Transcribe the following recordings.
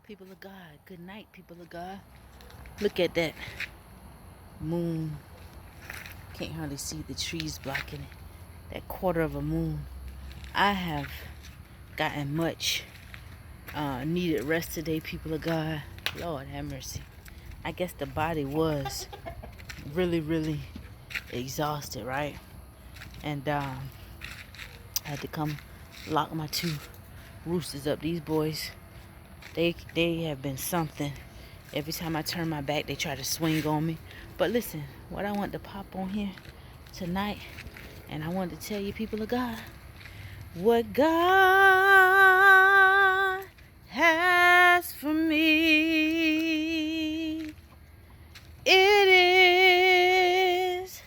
People of God, good night, people of God. Look at that moon. Can't hardly see the trees blocking it. That quarter of a moon. I have gotten much needed rest today, people of God. Lord have mercy. I guess the body was really exhausted, right? And I had to come lock my two roosters up. These boys, they have been something. Every time I turn my back, they try to swing on me. But listen, what I want to pop on here tonight, and I wanted to tell you, people of God, what God has for me, it is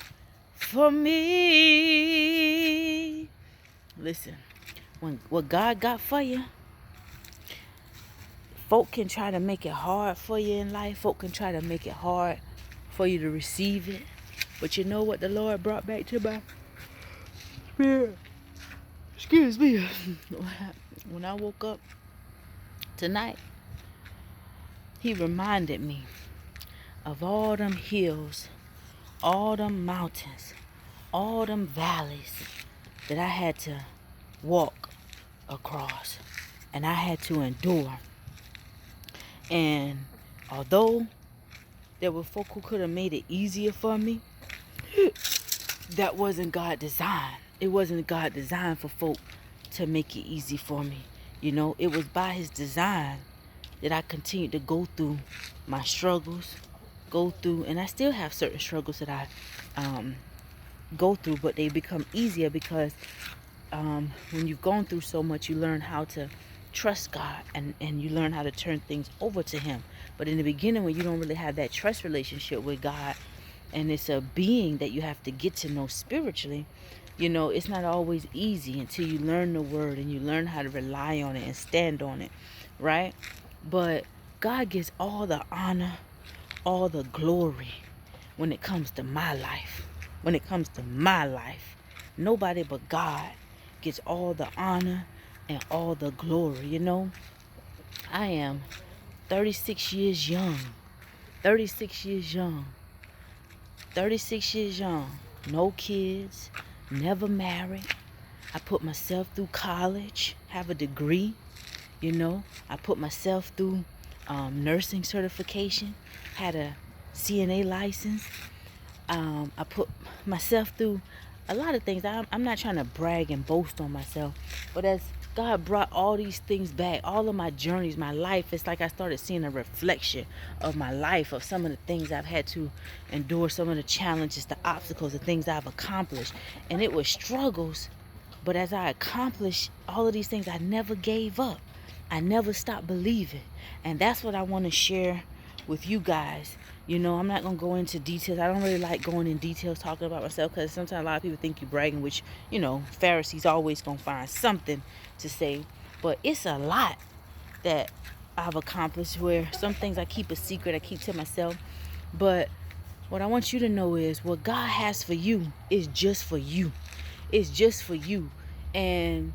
for me. Listen, when what God got for you, folk can try to make it hard for you in life. Folk can try to make it hard for you to receive it. But you know what the Lord brought back to my spirit? Excuse me. When I woke up tonight, He reminded me of all them hills, all them mountains, all them valleys that I had to walk across and I had to endure. And although there were folk who could have made it easier for me, that wasn't God's design. It wasn't God's design for folk to make it easy for me. You know, it was by His design that I continued to go through my struggles, and I still have certain struggles that I go through, but they become easier because when you've gone through so much, you learn how to trust God, and you learn how to turn things over to Him. But in the beginning, when you don't really have that trust relationship with God, and it's a being that you have to get to know spiritually, you know, it's not always easy until you learn the word and you learn how to rely on it and stand on it, right? But God gets all the honor, all the glory when it comes to my life. When it comes to my life, nobody but God gets all the honor and all the glory. You know, I am 36 years young. 36 years young. 36 years young. No kids. Never married. I put myself through college. Have a degree. You know, I put myself through nursing certification. Had a CNA license. I put myself through a lot of things. I'm not trying to brag and boast on myself, but as God brought all these things back, all of my journeys, my life, it's like I started seeing a reflection of my life, of some of the things I've had to endure, some of the challenges, the obstacles, the things I've accomplished. And it was struggles, but as I accomplished all of these things, I never gave up. I never stopped believing. And that's what I want to share with you guys. You know, I'm not going to go into details. I don't really like going in details talking about myself, because sometimes a lot of people think you're bragging, which, you know, Pharisees always going to find something to say. But it's a lot that I've accomplished, where some things I keep a secret, I keep to myself. But what I want you to know is what God has for you is just for you. It's just for you. And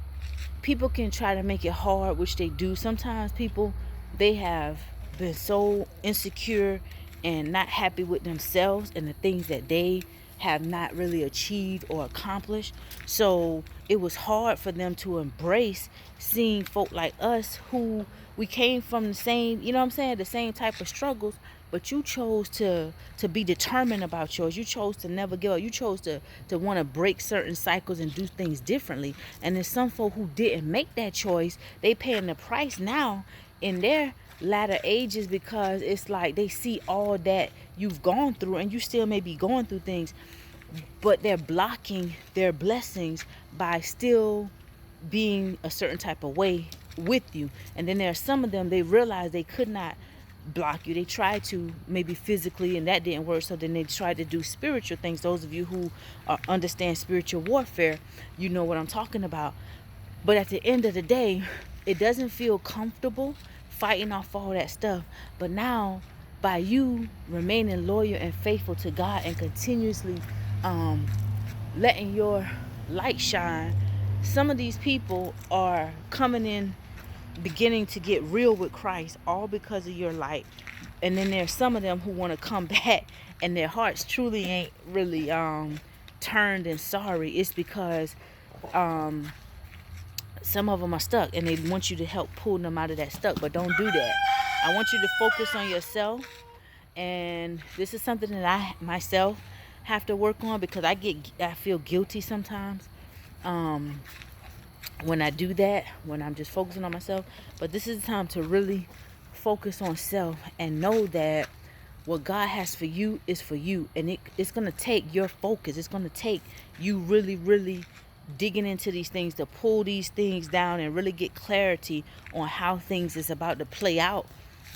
people can try to make it hard, which they do. Sometimes people, they have been so insecure and not happy with themselves and the things that they have not really achieved or accomplished. So it was hard for them to embrace seeing folk like us, who we came from the same, you know what I'm saying, the same type of struggles, but you chose to be determined about yours. You chose to never give up. You chose to want to break certain cycles and do things differently. And there's some folk who didn't make that choice. They paying the price now in their latter ages, because it's like they see all that you've gone through, and you still may be going through things, but they're blocking their blessings by still being a certain type of way with you. And then there are some of them, they realize they could not block you. They tried to, maybe physically, and that didn't work, so then they tried to do spiritual things. Those of you who understand spiritual warfare, you know what I'm talking about. But at the end of the day, it doesn't feel comfortable fighting off all that stuff. But now, by you remaining loyal and faithful to God and continuously letting your light shine, some of these people are coming in beginning to get real with Christ, all because of your light. And then there's some of them who want to come back and their hearts truly ain't really turned and sorry. It's because some of them are stuck and they want you to help pull them out of that stuck. But don't do that. I want you to focus on yourself. And this is something that I myself have to work on, because I feel guilty sometimes when I do that, when I'm just focusing on myself. But this is the time to really focus on self and know that what God has for you is for you. And it's going to take your focus. It's going to take you really, really digging into these things to pull these things down and really get clarity on how things is about to play out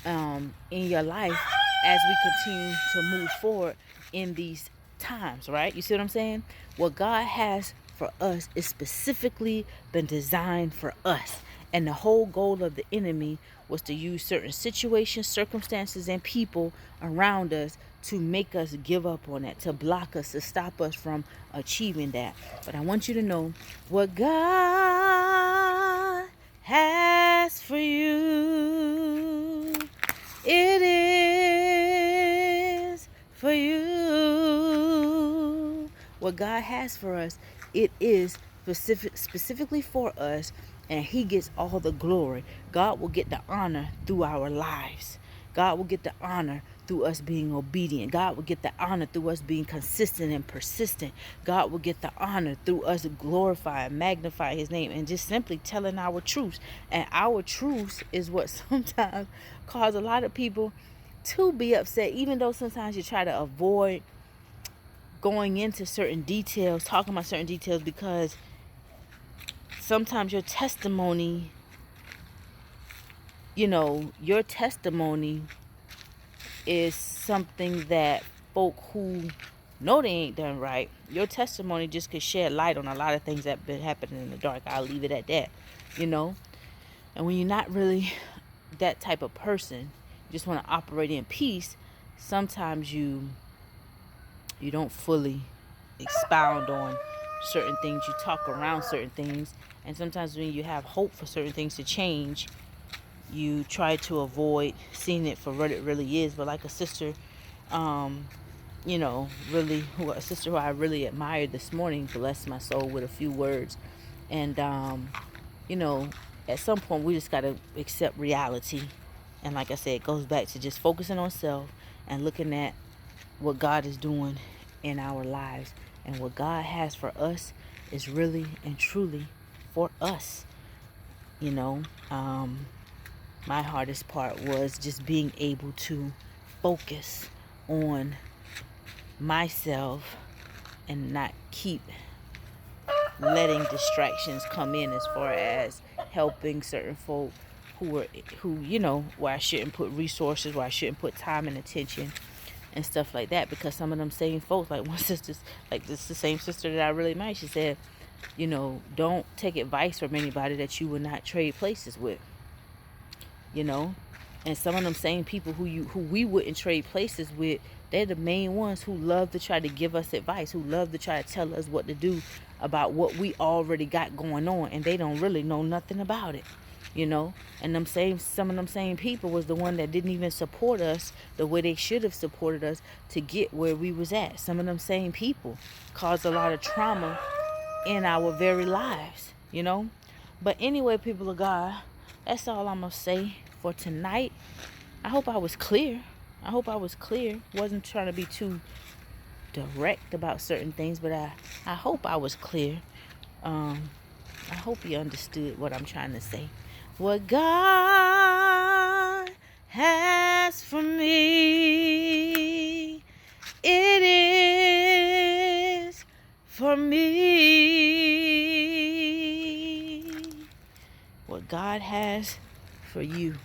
in your life as we continue to move forward in these times, right? You see what I'm saying? What God has for us is specifically been designed for us. And the whole goal of the enemy was to use certain situations, circumstances, and people around us to make us give up on that, to block us, to stop us from achieving that. But I want you to know what God has for you. It is for you. What God has for us, it is specifically for us, and He gets all the glory. God will get the honor through our lives. God will get the honor through us being obedient. God will get the honor through us being consistent and persistent. God will get the honor through us glorifying, magnify His name, and just simply telling our truths. And our truths is what sometimes cause a lot of people to be upset, even though sometimes you try to avoid going into certain details, talking about certain details, because sometimes your testimony, your testimony is something that folk who know they ain't done right, your testimony just could shed light on a lot of things that been happening in the dark. I'll leave it at that, And when you're not really that type of person, you just want to operate in peace, sometimes you don't fully expound on certain things. You talk around certain things. And sometimes when you have hope for certain things to change, you try to avoid seeing it for what it really is. But like a sister, a sister who I really admired this morning, blessed my soul with a few words. And, at some point we just got to accept reality. And like I said, it goes back to just focusing on self and looking at what God is doing in our lives. And what God has for us is really and truly for us. My hardest part was just being able to focus on myself and not keep letting distractions come in, as far as helping certain folk where I shouldn't put resources, where I shouldn't put time and attention and stuff like that. Because some of them same folks, like one sister, like this is the same sister that I really admire, she said, don't take advice from anybody that you will not trade places with. And some of them same people who we wouldn't trade places with, they're the main ones who love to try to give us advice, who love to try to tell us what to do about what we already got going on, and they don't really know nothing about it. And some of them same people was the one that didn't even support us the way they should have supported us to get where we was at. Some of them same people caused a lot of trauma in our very lives, But anyway, people of God, that's all I'm going to say for tonight. I hope I was clear. Wasn't trying to be too direct about certain things, but I hope I was clear. I hope you understood what I'm trying to say. What God has for me, it is for me. What God has for you,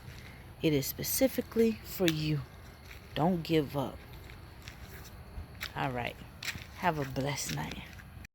it is specifically for you. Don't give up. All right. Have a blessed night.